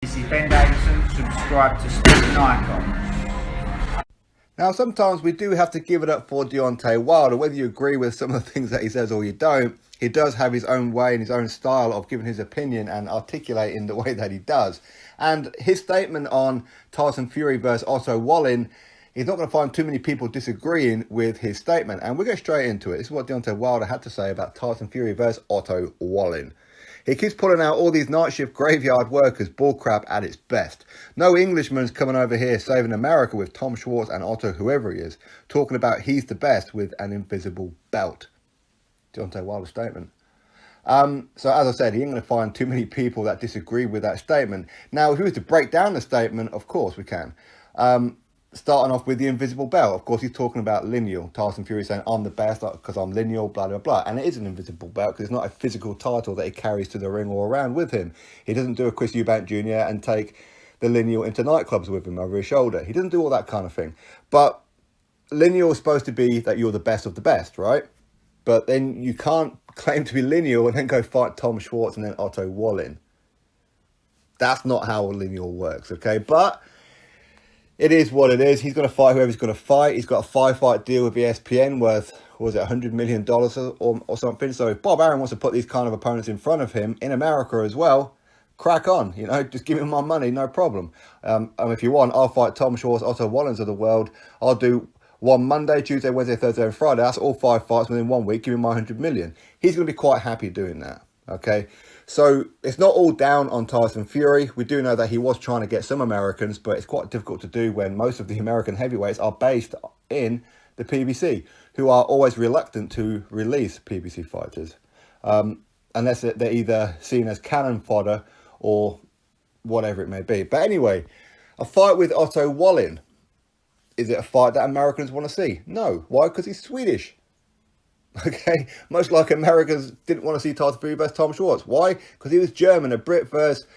This is Ben Davison. Subscribe to Stephen Icon. Now, sometimes we do have to give it up for Deontay Wilder. Whether you agree with some of the things that he says or you don't, he does have his own way and his own style of giving his opinion and articulating the way that he does. And his statement on Tyson Fury versus Otto Wallin, he's not going to find too many people disagreeing with his statement. And we'll go straight into it. This is what Deontay Wilder had to say about Tyson Fury versus Otto Wallin. He keeps pulling out all these night shift graveyard workers, bullcrap at its best. No Englishman's coming over here saving America with Tom Schwarz and Otto, whoever he is, talking about he's the best with an invisible belt. Deontay Wilder's statement. So as I said, he ain't going to find too many people that disagree with that statement. Now, if he was to break down the statement, of course we can. Starting off with the invisible belt. Of course, he's talking about Lineal. Tyson Fury saying, I'm the best because I'm Lineal, blah, blah, blah. And it is an invisible belt because it's not a physical title that he carries to the ring or around with him. He doesn't do a Chris Eubank Jr. and take the Lineal into nightclubs with him over his shoulder. He doesn't do all that kind of thing. But Lineal is supposed to be that you're the best of the best, right? But then you can't claim to be Lineal and then go fight Tom Schwarz and then Otto Wallin. That's not how Lineal works, okay? But it is what it is. He's going to fight whoever he's going to fight. He's got a 5-fight deal with ESPN worth, what was it, $100 million or something. So if Bob Arum wants to put these kind of opponents in front of him in America as well, crack on. You know, just give him my money, no problem. And if you want, I'll fight Tom Schwarz, Otto Wallins of the world. I'll do one Monday, Tuesday, Wednesday, Thursday, and Friday. That's all 5 fights within 1 week. Give me my 100 million. He's going to be quite happy doing that. Okay. So it's not all down on Tyson Fury. We do know that he was trying to get some Americans, but it's quite difficult to do when most of the American heavyweights are based in the PBC, who are always reluctant to release PBC fighters, unless they're either seen as cannon fodder or whatever it may be. But anyway, a fight with Otto Wallin. Is it a fight that Americans want to see? No. Why? Because he's Swedish. Okay, much like Americans didn't want to see Tyson Fury versus Tom Schwarz. Why? Because he was German, a Brit versus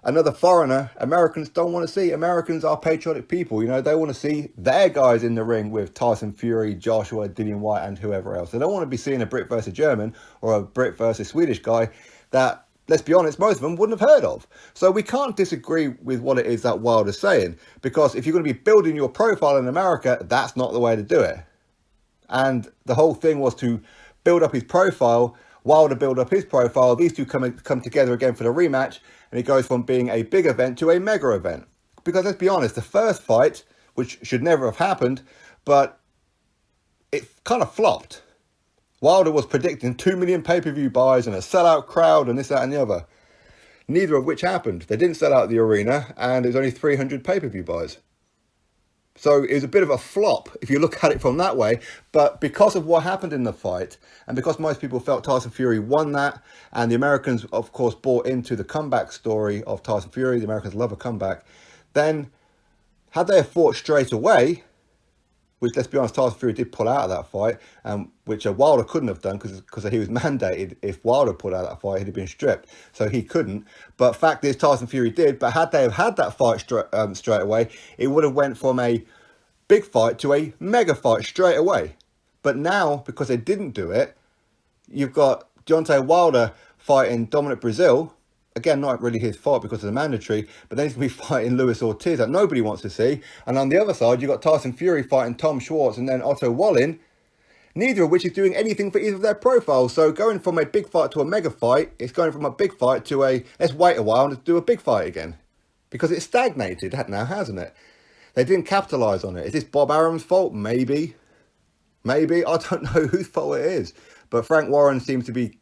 another foreigner. Americans don't want to see. Americans are patriotic people. You know, they want to see their guys in the ring with Tyson Fury, Joshua, Dillian White, and whoever else. They don't want to be seeing a Brit versus a German or a Brit versus a Swedish guy that, let's be honest, most of them wouldn't have heard of. So we can't disagree with what it is that Wilder's saying, because if you're going to be building your profile in America, that's not the way to do it. And the whole thing was to build up his profile. Wilder build up his profile. These two come together again for the rematch. And it goes from being a big event to a mega event. Because let's be honest, the first fight, which should never have happened, but it kind of flopped. Wilder was predicting 2 million pay-per-view buys and a sellout crowd and this, that and the other. Neither of which happened. They didn't sell out the arena and it was only 300 pay-per-view buys. So it was a bit of a flop if you look at it from that way. But because of what happened in the fight, and because most people felt Tyson Fury won that, and the Americans, of course, bought into the comeback story of Tyson Fury, the Americans love a comeback, then had they fought straight away, which, let's be honest, Tyson Fury did pull out of that fight, which Wilder couldn't have done because he was mandated. If Wilder pulled out of that fight, he'd have been stripped. So he couldn't. But fact is, Tyson Fury did. But had they have had that fight straight away, it would have went from a big fight to a mega fight straight away. But now, because they didn't do it, you've got Deontay Wilder fighting Dominic Breazeale. Again, not really his fault because of the mandatory, but then he's going to be fighting Luis Ortiz that nobody wants to see. And on the other side, you've got Tyson Fury fighting Tom Schwarz and then Otto Wallin, neither of which is doing anything for either of their profiles. So going from a big fight to a mega fight, it's going from a big fight to a, let's wait a while and do a big fight again. Because it's stagnated now, hasn't it? They didn't capitalise on it. Is this Bob Arum's fault? Maybe. Maybe. I don't know whose fault it is. But Frank Warren seems to be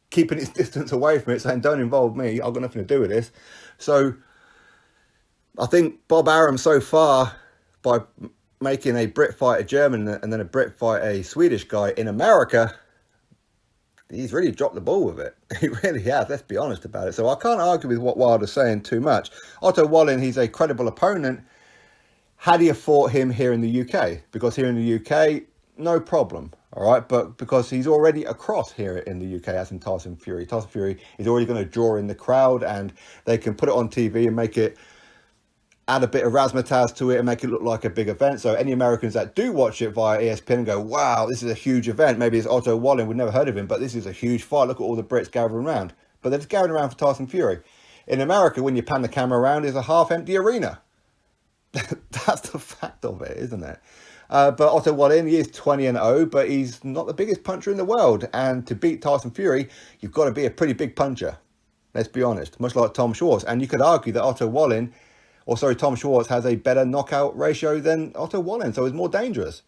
keeping his distance away from it, saying, don't involve me, I've got nothing to do with this. So I think Bob Arum so far, by making a Brit fight a German and then a Brit fight a Swedish guy in America, he's really dropped the ball with it. He really has, let's be honest about it. So I can't argue with what Wilder's saying too much. Otto Wallin, he's a credible opponent. Had he have fought him here in the UK? Because here in the UK, no problem. All right, but because he's already across here in the UK, as in Tyson Fury. Tyson Fury is already going to draw in the crowd, and they can put it on TV and make it, add a bit of razzmatazz to it and make it look like a big event. So any Americans that do watch it via ESPN and go, wow, this is a huge event. Maybe it's Otto Wallin, we've never heard of him, but this is a huge fight. Look at all the Brits gathering around. But they're just gathering around for Tyson Fury. In America, when you pan the camera around, it's a half-empty arena. That's the fact of it, isn't it? But Otto Wallin, he is 20-0, but he's not the biggest puncher in the world. And to beat Tyson Fury, you've got to be a pretty big puncher. Let's be honest. Much like Tom Schwarz. And you could argue that Tom Schwarz has a better knockout ratio than Otto Wallin, so he's more dangerous.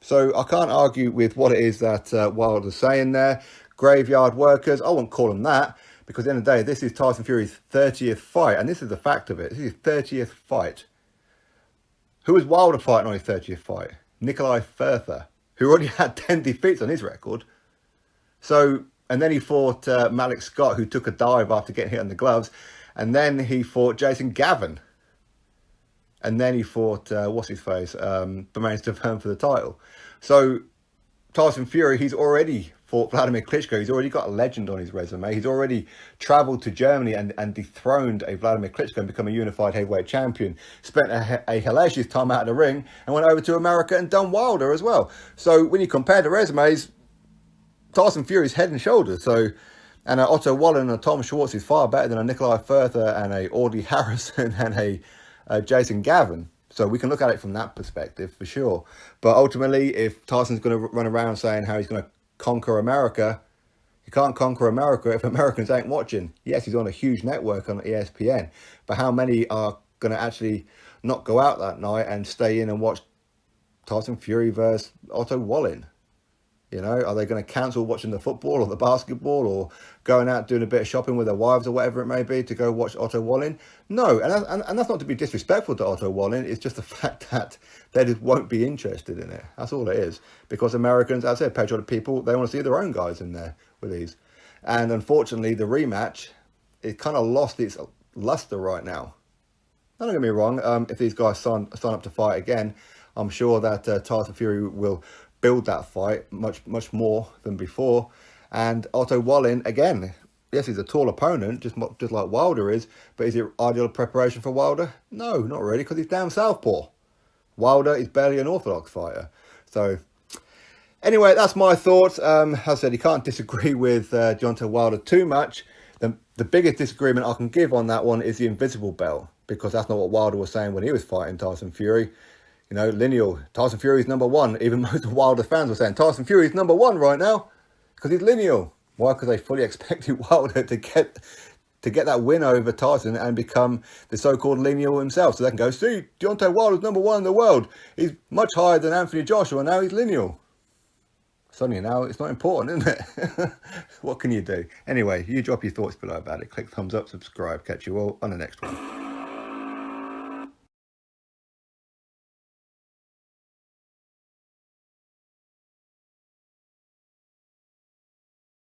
So I can't argue with what it is that Wilder's saying there. Graveyard workers, I won't call them that, because at the end of the day, this is Tyson Fury's 30th fight, and this is the fact of it. This is his 30th fight. Who was Wilder fighting on his 30th fight? Nikolai Further, who already had 10 defeats on his record. So, and then he fought Malik Scott, who took a dive after getting hit on the gloves. And then he fought Jason Gavin. And then he fought, Bermane Stiverne for the title. So, Tyson Fury, he's already fought Vladimir Klitschko. He's already got a legend on his resume. He's already travelled to Germany and dethroned a Vladimir Klitschko and become a unified heavyweight champion. Spent a hellacious time out of the ring and went over to America and done Wilder as well. So when you compare the resumes, Tyson Fury's head and shoulders. So, and Otto Wallin and Tom Schwarz is far better than a Nikolai Further and a Audley Harrison and a Jason Gavin. So we can look at it from that perspective for sure. But ultimately, if Tyson's going to run around saying how he's going to conquer America, you can't conquer America if Americans ain't watching. Yes, he's on a huge network on ESPN, but how many are going to actually not go out that night and stay in and watch Tyson Fury versus Otto Wallin? You know, are they going to cancel watching the football or the basketball or going out doing a bit of shopping with their wives or whatever it may be to go watch Otto Wallin? No, and that's not to be disrespectful to Otto Wallin. It's just the fact that they just won't be interested in it. That's all it is. Because Americans, as I said, patriotic people, they want to see their own guys in there with these. And unfortunately, the rematch, it kind of lost its luster right now. Don't get me wrong. If these guys sign up to fight again, I'm sure that Tyson Fury will build that fight much more than before. And Otto Wallin, again, yes, he's a tall opponent, just like Wilder is, but is it ideal preparation for Wilder? No, not really, because he's damn southpaw. Wilder is barely an orthodox fighter. So, anyway, that's my thoughts. As I said, you can't disagree with Deontay Wilder too much. The biggest disagreement I can give on that one is the invisible belt, because that's not what Wilder was saying when he was fighting Tyson Fury. You know, lineal. Tyson Fury's number one. Even most of Wilder fans were saying Tyson Fury's number one right now because he's lineal. Why? Because they fully expected Wilder to get that win over Tyson and become the so-called lineal himself. So they can go, see, Deontay Wilder's number one in the world. He's much higher than Anthony Joshua. Now he's lineal. Suddenly now it's not important, isn't it? What can you do? Anyway, you drop your thoughts below about it. Click thumbs up, subscribe. Catch you all on the next one.